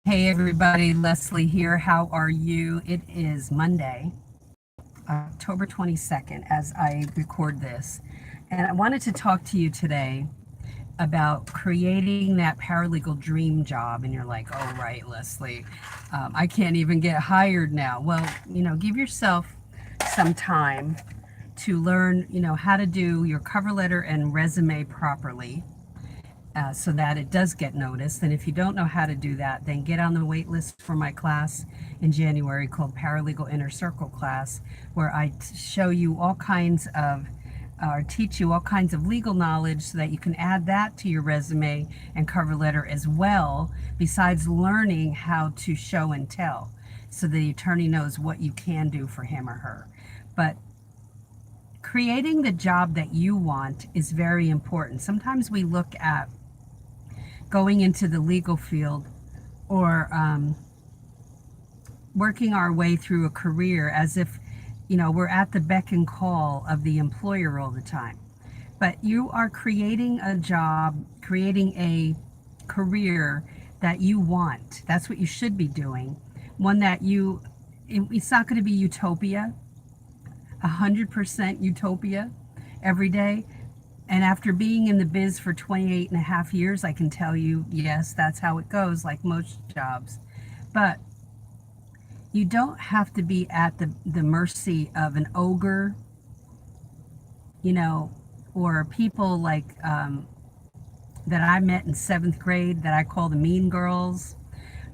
Hey everybody, Leslie here. How are you? It is Monday, October 22nd, as I record this. And I wanted to talk to you today about creating that paralegal dream job. And you're like, oh, right, Leslie, I can't even get hired now. Well, give yourself some time to learn, how to do your cover letter and resume properly, so that it does get noticed. And if you don't know how to do that, then get on the wait list for my class in January called Paralegal Inner Circle class, where I show you all kinds of or teach you all kinds of legal knowledge so that you can add that to your resume and cover letter as well, besides learning how to show and tell so the attorney knows what you can do for him or her. But creating the job that you want is very important. Sometimes we look at going into the legal field or working our way through a career as if, we're at the beck and call of the employer all the time. But you are creating a job, creating a career that you want. That's what you should be doing. One that it's not going to be utopia, 100% utopia every day. And after being in the biz for 28 and a half years, I can tell you, yes, that's how it goes, like most jobs. But you don't have to be at the mercy of an ogre, or people like that I met in 7th grade that I call the mean girls.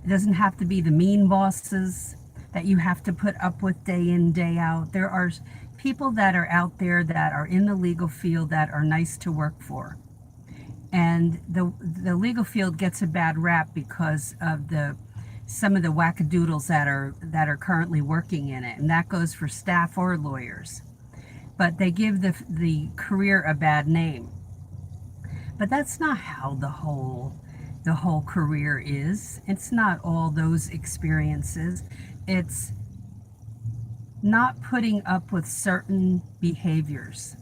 It doesn't have to be the mean bosses that you have to put up with day in, day out. There are people that are out there that are in the legal field that are nice to work for. And the legal field gets a bad rap because of some of the wackadoodles that are currently working in it. And that goes for staff or lawyers. But they give the career a bad name. But that's not how the whole career is. It's not all those experiences. It's not putting up with certain behaviors.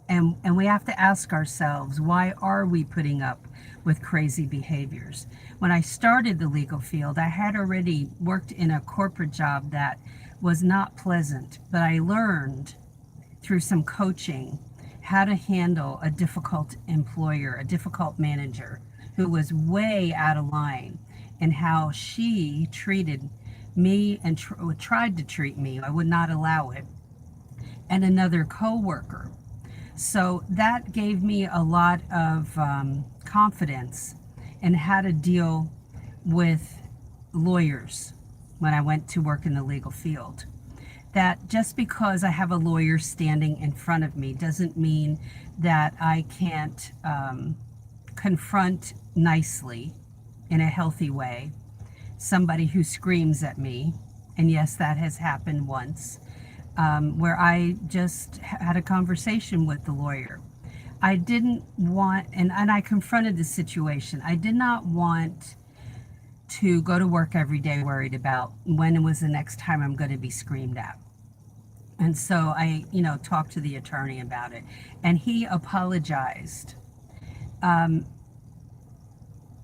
And we have to ask ourselves, why are we putting up with crazy behaviors? When I started the legal field, I had already worked in a corporate job that was not pleasant, but I learned through some coaching how to handle a difficult employer, a difficult manager who was way out of line, and how she treated me and tried to treat me. I would not allow it. And another co-worker. So that gave me a lot of confidence in how to deal with lawyers when I went to work in the legal field. That just because I have a lawyer standing in front of me doesn't mean that I can't confront nicely, in a healthy way, somebody who screams at me. And yes, that has happened once, where I just had a conversation with the lawyer. I didn't want, and I confronted the situation. I did not want to go to work every day worried about when was the next time I'm going to be screamed at. And so I, talked to the attorney about it, and he apologized.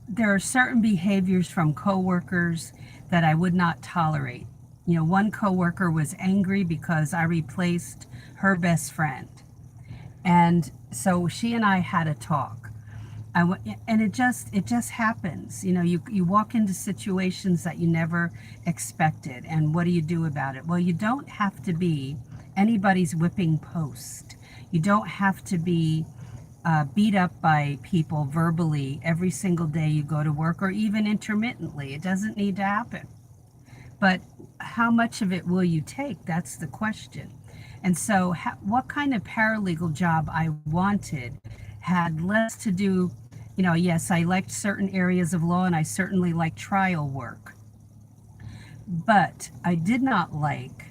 There are certain behaviors from coworkers that I would not tolerate. One coworker was angry because I replaced her best friend. And so she and I had a talk. And it just happens. You walk into situations that you never expected. And what do you do about it? Well, you don't have to be anybody's whipping post. You don't have to be beat up by people verbally every single day you go to work, or even intermittently. It doesn't need to happen. But how much of it will you take? That's the question. And so what kind of paralegal job I wanted had less to do, yes, I liked certain areas of law, and I certainly liked trial work. But I did not like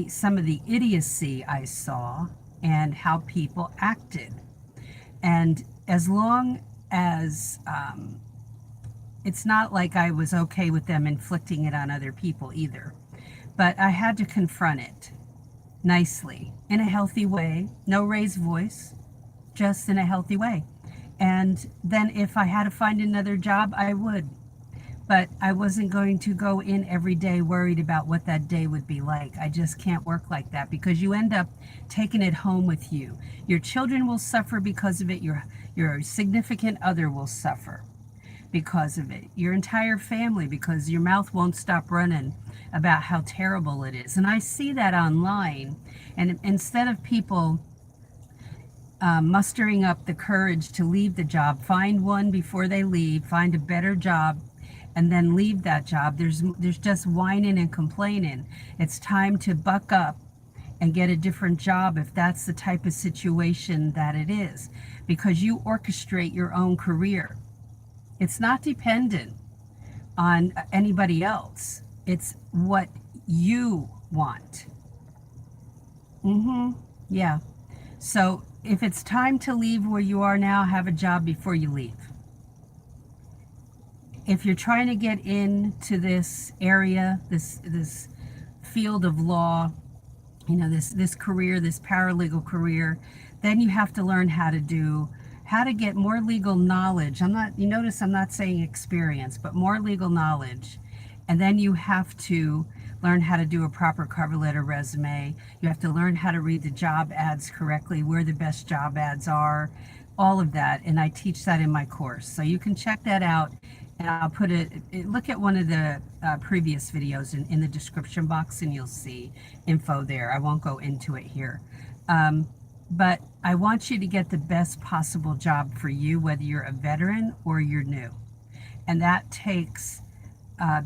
some of the idiocy I saw and how people acted. And as long as it's not like I was okay with them inflicting it on other people either, but I had to confront it nicely, in a healthy way, no raised voice, just in a healthy way. And then if I had to find another job, I would. but I wasn't going to go in every day worried about what that day would be like. I just can't work like that, because you end up taking it home with you. Your children will suffer because of it. Your significant other will suffer because of it. Your entire family, because your mouth won't stop running about how terrible it is. And I see that online. And instead of people mustering up the courage to leave the job, find one before they leave, find a better job, and then leave that job, there's just whining and complaining. It's time to buck up and get a different job if that's the type of situation that it is, because you orchestrate your own career. It's not dependent on anybody else. It's what you want. Yeah. So if it's time to leave where you are now, have a job before you leave. If you're trying to get into this area, this field of law, this career, this paralegal career, then you have to learn how to get more legal knowledge. You notice I'm not saying experience, but more legal knowledge. And then you have to learn how to do a proper cover letter, resume. You have to learn how to read the job ads correctly, where the best job ads are, all of that. And I teach that in my course. So you can check that out. And I'll put look at one of the previous videos in the description box, and you'll see info there. I won't go into it here. But I want you to get the best possible job for you, whether you're a veteran or you're new. And that takes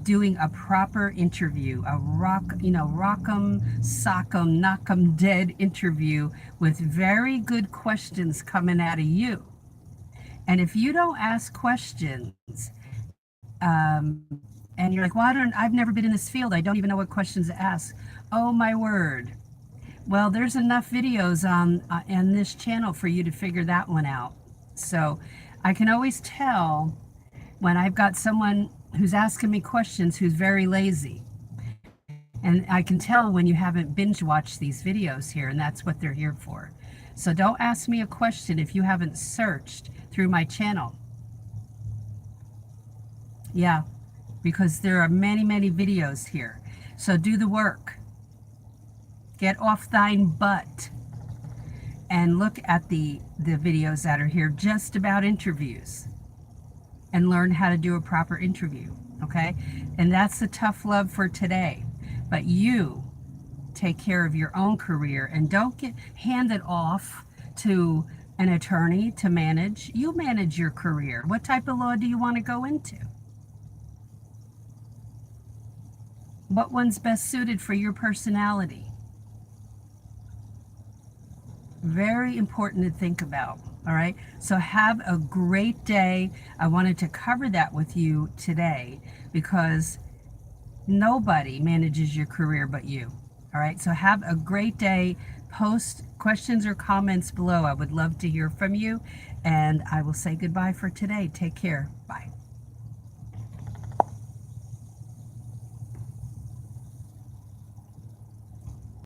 doing a proper interview, a rock'em, sock'em, knock'em dead interview with very good questions coming out of you. And if you don't ask questions, and you're like, well, I've never been in this field, I don't even know what questions to ask. Oh my word. Well, there's enough videos on this channel for you to figure that one out. So I can always tell when I've got someone who's asking me questions who's very lazy. And I can tell when you haven't binge watched these videos here, and that's what they're here for. So don't ask me a question if you haven't searched through my channel. Yeah, because there are many, many videos here. So do the work. Get off thine butt and look at the videos that are here just about interviews, and learn how to do a proper interview, okay? And that's the tough love for today. But you take care of your own career, and don't get handed off to an attorney to manage. You manage your career. What type of law do you want to go into? What one's best suited for your personality? Very important to think about. All right. So have a great day. I wanted to cover that with you today because nobody manages your career but you. All right. So have a great day. Post questions or comments below. I would love to hear from you. And I will say goodbye for today. Take care. Bye.